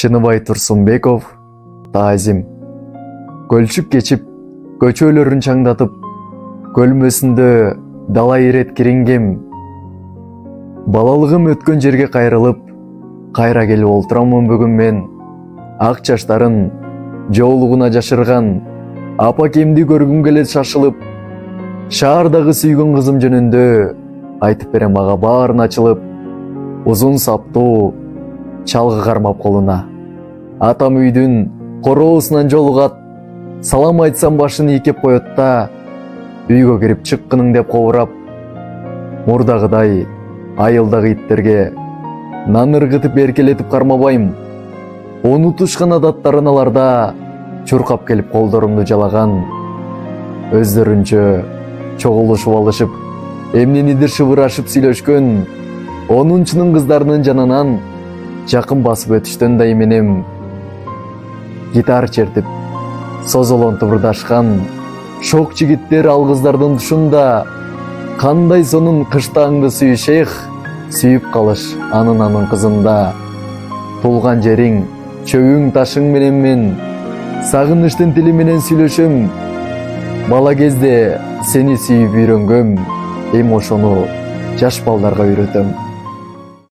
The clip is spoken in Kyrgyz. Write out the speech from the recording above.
Чыныбай Турсунбеков, Таазим. Көлчүп кечип, көчөлөрүн чаңдатып, көлмөсүндө дала ирет кирингем. Балалыгым өткөн жерге кайрылып, кайра келип олтурамын бүгүн мен. Ак чачтарын жоолугуна жашырган апакемди көргүм келет шашылып, шаардагы сүйгөн кызым жөнүндө айтып берем ага баарын ачылып. Узун саптуу чалгы кармап колуна, атам үйдүн короосунан жолугат. Салам айтсам башын ийкеп коет да, үйгө кирип чыккының деп кобурап. Мурдагыдай айылдагы иттерге нан ыргытып эркелетип кармабайм. Унутушкан адаттарын аларда чуркап келип колдорумду жалаган. Өздөрүнчө чогулушуп алышып, эмненидир шыбырашып сүйлөшкөн 10-чынын кыздарынын жанынан жакын басып өтүштөн да эменем. Гитар чертип, созолон тыбырдашкан шок жигиттер ал кыздардын тушунда. Кандай сонун кыштааңды сүйүшех, сүйүп калыш анын кызында. Тулган жериң, чөбүң, ташың менен мен сагынычтын тили менен сүйлөшөм. Бала кезде сени сүйүп үйрөнгөм, эми ошону жаш балдарга үйрөтөм.